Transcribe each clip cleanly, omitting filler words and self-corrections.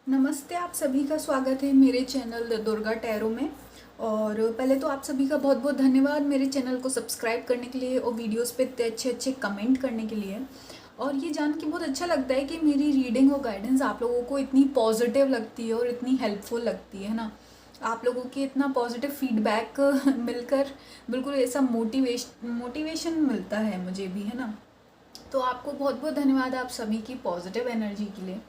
नमस्ते, आप सभी का स्वागत है मेरे चैनल द दुर्गा टैरो में। और पहले तो आप सभी का बहुत बहुत धन्यवाद मेरे चैनल को सब्सक्राइब करने के लिए और वीडियोस पे इतने अच्छे अच्छे कमेंट करने के लिए। और ये जान के बहुत अच्छा लगता है कि मेरी रीडिंग और गाइडेंस आप लोगों को इतनी पॉजिटिव लगती है और इतनी हेल्पफुल लगती है ना। आप लोगों के इतना पॉजिटिव फीडबैक मिलकर बिल्कुल ऐसा मोटिवेशन मिलता है मुझे भी, है ना। तो आपको बहुत बहुत धन्यवाद आप सभी की पॉजिटिव एनर्जी के लिए।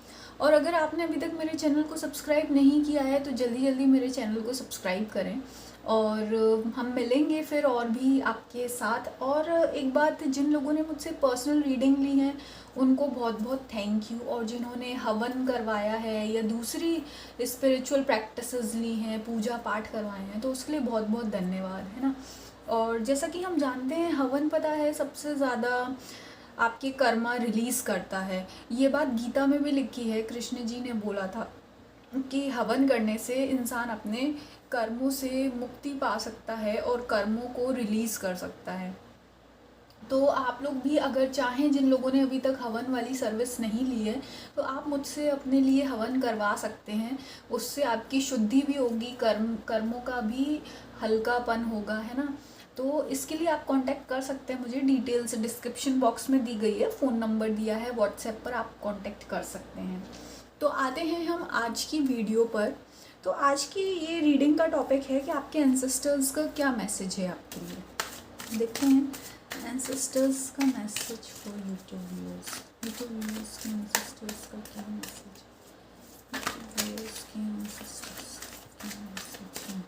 और अगर आपने अभी तक मेरे चैनल को सब्सक्राइब नहीं किया है तो जल्दी जल्दी मेरे चैनल को सब्सक्राइब करें। और हम मिलेंगे फिर और भी आपके साथ। और एक बात, जिन लोगों ने मुझसे पर्सनल रीडिंग ली है उनको बहुत बहुत थैंक यू। और जिन्होंने हवन करवाया है या दूसरी स्पिरिचुअल प्रैक्टिसेस ली हैं, पूजा पाठ करवाए हैं, तो उसके लिए बहुत बहुत धन्यवाद, है ना। और जैसा कि हम जानते हैं, हवन पता है सबसे ज़्यादा आपके कर्मा रिलीज़ करता है। ये बात गीता में भी लिखी है, कृष्ण जी ने बोला था कि हवन करने से इंसान अपने कर्मों से मुक्ति पा सकता है और कर्मों को रिलीज़ कर सकता है। तो आप लोग भी अगर चाहें, जिन लोगों ने अभी तक हवन वाली सर्विस नहीं ली है, तो आप मुझसे अपने लिए हवन करवा सकते हैं। उससे आपकी शुद्धि भी होगी, कर्मों का भी हल्कापन होगा, है ना। तो इसके लिए आप कांटेक्ट कर सकते हैं मुझे। डिटेल्स डिस्क्रिप्शन बॉक्स में दी गई है, फ़ोन नंबर दिया है, व्हाट्सएप पर आप कांटेक्ट कर सकते हैं। तो आते हैं हम आज की वीडियो पर। तो आज की ये रीडिंग का टॉपिक है कि आपके एंसेस्टर्स का क्या मैसेज है आपके लिए। देखते हैं एंसेस्टर्स का message for YouTube viewers. YouTube viewers के एंसेस्टर्स का क्या मैसेज है? यूट्यूब व्यूअर्स के एंसेस्टर्स का क्या मैसेज है?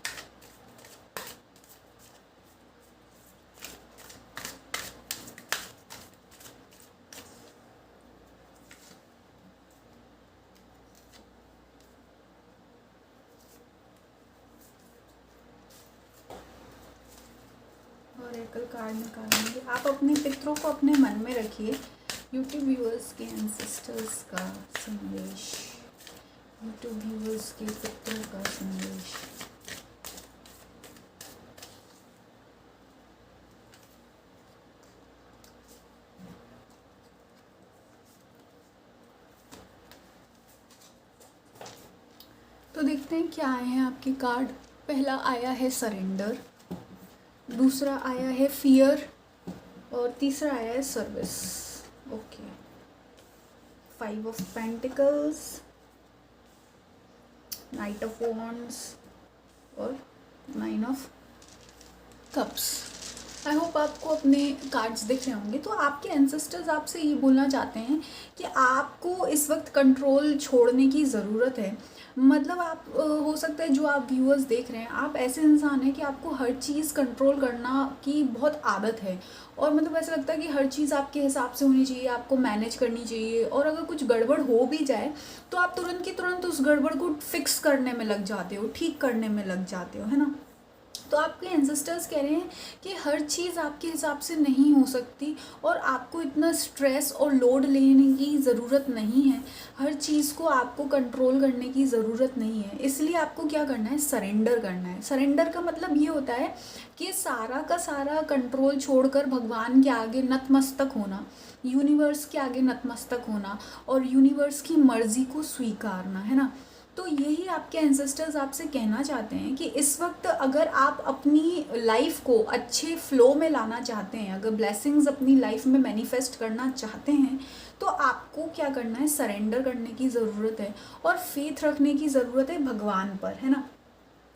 ऑरेकल कार्ड निकालेंगे। आप अपने पितरों को अपने मन में रखिए। यूट्यूब व्यूअर्स के एंसेस्टर्स का संदेश, यूट्यूब व्यूअर्स के पितरों का संदेश। तो देखते हैं क्या आए हैं आपके कार्ड। पहला आया है सरेंडर, दूसरा आया है फियर और तीसरा आया है service. Okay, 5 of pentacles, night of wands और 9 ऑफ कप्स। आई होप आपको अपने कार्ड्स दिख रहे होंगे। तो आपके एंसेस्टर्स आपसे ये बोलना चाहते हैं कि आपको इस वक्त कंट्रोल छोड़ने की ज़रूरत है। मतलब आप हो सकता है जो आप व्यूअर्स देख रहे हैं, आप ऐसे इंसान हैं कि आपको हर चीज़ कंट्रोल करना की बहुत आदत है। और मतलब ऐसा लगता है कि हर चीज़ आपके हिसाब से होनी चाहिए, आपको मैनेज करनी चाहिए। और अगर कुछ गड़बड़ हो भी जाए तो आप तुरंत की तुरंत उस गड़बड़ को फिक्स करने में लग जाते हो, ठीक करने में लग जाते हो, है ना। तो आपके एंसेस्टर्स कह रहे हैं कि हर चीज़ आपके हिसाब से नहीं हो सकती और आपको इतना स्ट्रेस और लोड लेने की ज़रूरत नहीं है। हर चीज़ को आपको कंट्रोल करने की ज़रूरत नहीं है। इसलिए आपको क्या करना है, सरेंडर करना है। सरेंडर का मतलब ये होता है कि सारा का सारा कंट्रोल छोड़कर भगवान के आगे नतमस्तक होना, यूनिवर्स के आगे नतमस्तक होना और यूनिवर्स की मर्ज़ी को स्वीकारना, है ना। तो यही आपके एंसेस्टर्स आपसे कहना चाहते हैं कि इस वक्त अगर आप अपनी लाइफ को अच्छे फ्लो में लाना चाहते हैं, अगर ब्लेसिंग्स अपनी लाइफ में मैनिफेस्ट करना चाहते हैं, तो आपको क्या करना है, सरेंडर करने की ज़रूरत है और फेथ रखने की ज़रूरत है भगवान पर, है ना।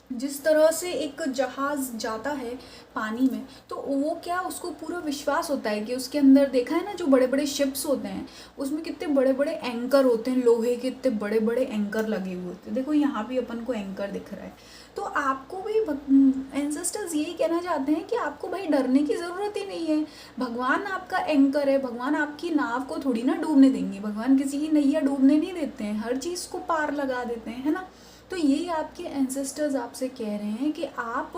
जिस तरह से एक जहाज़ जाता है पानी में, तो वो क्या, उसको पूरा विश्वास होता है कि उसके अंदर, देखा है ना जो बड़े बड़े शिप्स होते हैं उसमें कितने बड़े बड़े एंकर होते हैं, लोहे के इतने बड़े बड़े एंकर लगे हुए होते हैं। देखो यहाँ भी अपन को एंकर दिख रहा है। तो आपको भी एंसेस्टर्स यही कहना चाहते हैं कि आपको भाई डरने की ज़रूरत ही नहीं है। भगवान आपका एंकर है, भगवान आपकी नाव को थोड़ी ना डूबने देंगे, भगवान किसी की नैया डूबने नहीं देते हैं, हर चीज़ को पार लगा देते हैं, है ना। तो यही आपके एंसेस्टर्स आपसे कह रहे हैं कि आप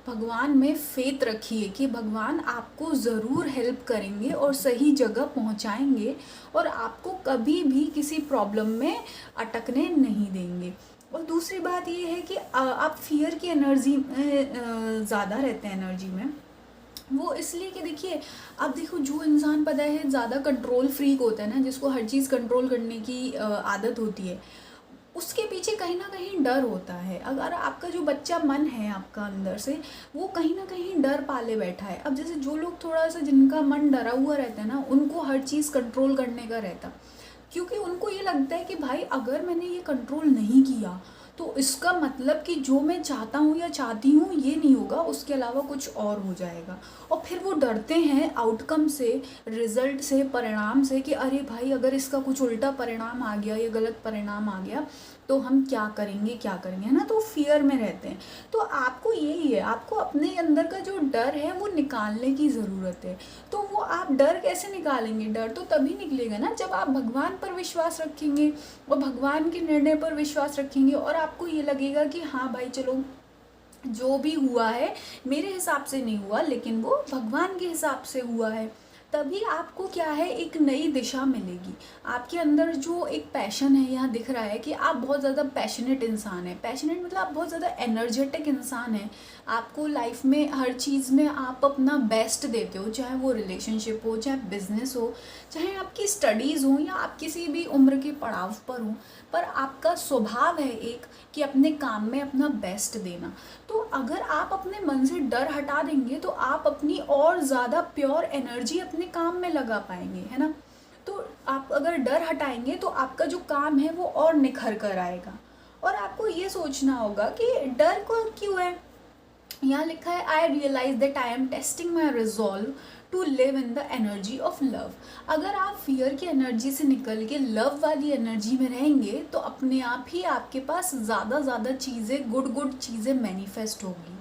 भगवान में फेथ रखिए कि भगवान आपको ज़रूर हेल्प करेंगे और सही जगह पहुंचाएंगे और आपको कभी भी किसी प्रॉब्लम में अटकने नहीं देंगे। और दूसरी बात ये है कि आप फियर की एनर्जी में ज़्यादा रहते हैं, एनर्जी में। वो इसलिए कि देखिए, अब देखो जो इंसान पता है ज़्यादा कंट्रोल फ्रीक होता है ना, जिसको हर चीज़ कंट्रोल करने की आदत होती है, उसके पीछे कहीं ना कहीं डर होता है। अगर आपका जो बच्चा मन है आपका अंदर से, वो कहीं ना कहीं डर पाले बैठा है। अब जैसे जो लोग थोड़ा सा, जिनका मन डरा हुआ रहता है ना, उनको हर चीज़ कंट्रोल करने का रहता, क्योंकि उनको ये लगता है कि भाई अगर मैंने ये कंट्रोल नहीं किया तो इसका मतलब कि जो मैं चाहता हूँ या चाहती हूँ ये नहीं होगा, उसके अलावा कुछ और हो जाएगा। और फिर वो डरते हैं आउटकम से, रिजल्ट से, परिणाम से, कि अरे भाई अगर इसका कुछ उल्टा परिणाम आ गया या गलत परिणाम आ गया तो हम क्या करेंगे, क्या करेंगे, है ना। तो फियर में रहते हैं। तो आपको यही है, आपको अपने अंदर का जो डर है वो निकालने की ज़रूरत है। तो वो आप डर कैसे निकालेंगे? डर तो तभी निकलेगा ना जब आप भगवान पर विश्वास रखेंगे और भगवान के निर्णय पर विश्वास रखेंगे, और आपको ये लगेगा कि हाँ भाई चलो जो भी हुआ है मेरे हिसाब से नहीं हुआ, लेकिन वो भगवान के हिसाब से हुआ है। तभी आपको क्या है, एक नई दिशा मिलेगी। आपके अंदर जो एक पैशन है, यहाँ दिख रहा है कि आप बहुत ज़्यादा पैशनेट इंसान हैं। पैशनेट मतलब आप बहुत ज़्यादा एनर्जेटिक इंसान हैं। आपको लाइफ में हर चीज़ में आप अपना बेस्ट देते हो, चाहे वो रिलेशनशिप हो, चाहे बिजनेस हो, चाहे आपकी स्टडीज़ हो, या आप किसी भी उम्र के पड़ाव पर हो। पर आपका स्वभाव है एक कि अपने काम में अपना बेस्ट देना। तो अगर आप अपने मन से डर हटा देंगे तो आप अपनी और ज़्यादा प्योर एनर्जी अपने काम में लगा पाएंगे, है ना। तो आप अगर डर हटाएंगे तो आपका जो काम है वो और निखर कर आएगा। और आपको ये सोचना होगा कि डर को क्यों है। यहाँ लिखा है, I realise that I am testing my resolve to live in the energy of love. अगर आप फियर की एनर्जी से निकल के लव वाली एनर्जी में रहेंगे तो अपने आप ही आपके पास ज़्यादा चीज़ें, गुड चीज़ें मैनिफेस्ट होगी।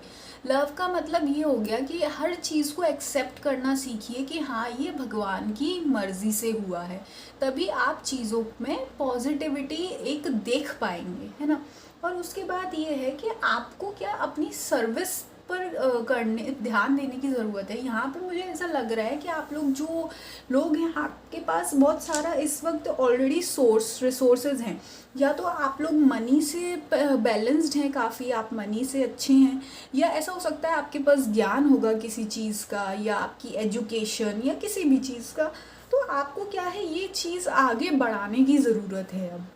लव का मतलब ये हो गया कि हर चीज़ को एक्सेप्ट करना सीखिए कि हाँ ये भगवान की मर्ज़ी से हुआ है। तभी आप चीज़ों में पॉजिटिविटी एक देख पाएंगे, है ना। और उसके बाद ये है कि आपको क्या अपनी सर्विस पर ध्यान देने की ज़रूरत है। यहाँ पे मुझे ऐसा लग रहा है कि आप लोग जो लोग हैं, आपके पास बहुत सारा इस वक्त ऑलरेडी रिसोर्सेज हैं। या तो आप लोग मनी से बैलेंस्ड हैं काफ़ी, आप मनी से अच्छे हैं, या ऐसा हो सकता है आपके पास ज्ञान होगा किसी चीज़ का, या आपकी एजुकेशन, या किसी भी चीज़ का। तो आपको क्या है, ये चीज़ आगे बढ़ाने की ज़रूरत है।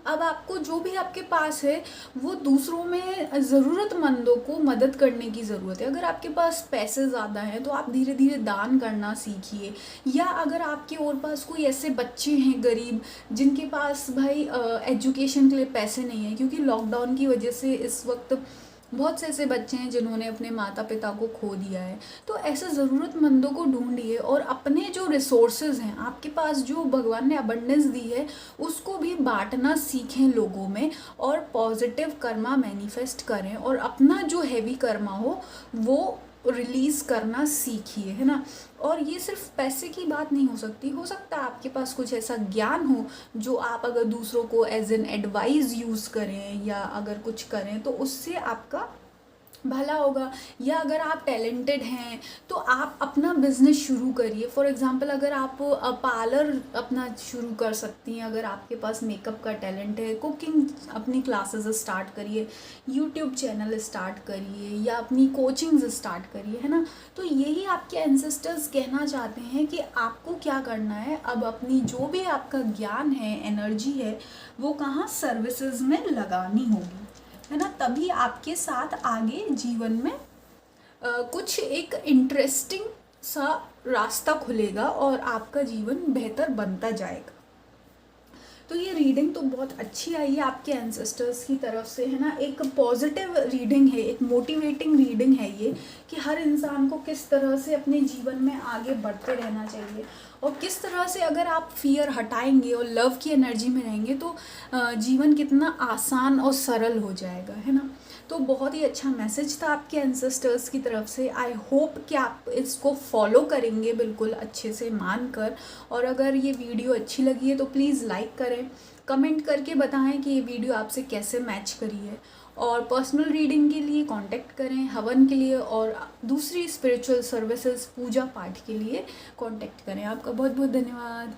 अब आपको जो भी आपके पास है वो दूसरों में ज़रूरतमंदों को मदद करने की ज़रूरत है। अगर आपके पास पैसे ज़्यादा हैं तो आप धीरे धीरे दान करना सीखिए। या अगर आपके और पास कोई ऐसे बच्चे हैं गरीब जिनके पास भाई एजुकेशन के लिए पैसे नहीं है, क्योंकि लॉकडाउन की वजह से इस वक्त बहुत से ऐसे बच्चे हैं जिन्होंने अपने माता पिता को खो दिया है। तो ऐसे ज़रूरतमंदों को ढूंढिए और अपने जो रिसोर्सेज हैं, आपके पास जो भगवान ने अबंडेंस दी है, उसको भी बांटना सीखें लोगों में, और पॉजिटिव कर्मा मैनिफेस्ट करें, और अपना जो हैवी कर्मा हो वो रिलीज़ करना सीखिए, है ना। और ये सिर्फ पैसे की बात नहीं हो सकती, हो सकता है आपके पास कुछ ऐसा ज्ञान हो जो आप अगर दूसरों को एज एन एडवाइस यूज़ करें या अगर कुछ करें तो उससे आपका भला होगा। या अगर आप टैलेंटेड हैं तो आप अपना बिजनेस शुरू करिए। फॉर एग्जांपल अगर आप पार्लर अपना शुरू कर सकती हैं, अगर आपके पास मेकअप का टैलेंट है, कुकिंग अपनी क्लासेस स्टार्ट करिए, यूट्यूब चैनल स्टार्ट करिए, या अपनी कोचिंग्स स्टार्ट करिए, है ना। तो यही आपके एंसेस्टर्स कहना चाहते हैं कि आपको क्या करना है। अब अपनी जो भी आपका ज्ञान है, एनर्जी है, वो कहाँ सर्विसेज में लगानी होगी, है ना। तभी आपके साथ आगे जीवन में कुछ एक इंटरेस्टिंग सा रास्ता खुलेगा और आपका जीवन बेहतर बनता जाएगा। तो ये रीडिंग तो बहुत अच्छी आई है आपके एंसेस्टर्स की तरफ से, है ना। एक पॉजिटिव रीडिंग है, एक मोटिवेटिंग रीडिंग है ये, कि हर इंसान को किस तरह से अपने जीवन में आगे बढ़ते रहना चाहिए, और किस तरह से अगर आप फियर हटाएंगे और लव की एनर्जी में रहेंगे तो जीवन कितना आसान और सरल हो जाएगा, है ना। तो बहुत ही अच्छा मैसेज था आपके एंसेस्टर्स की तरफ से। आई होप कि आप इसको फॉलो करेंगे बिल्कुल अच्छे से मान कर। और अगर ये वीडियो अच्छी लगी है तो प्लीज़ लाइक करें, कमेंट करके बताएं कि ये वीडियो आपसे कैसे मैच करी है। और पर्सनल रीडिंग के लिए कांटेक्ट करें, हवन के लिए और दूसरी स्पिरिचुअल सर्विसेज, पूजा पाठ के लिए कांटेक्ट करें। आपका बहुत बहुत धन्यवाद।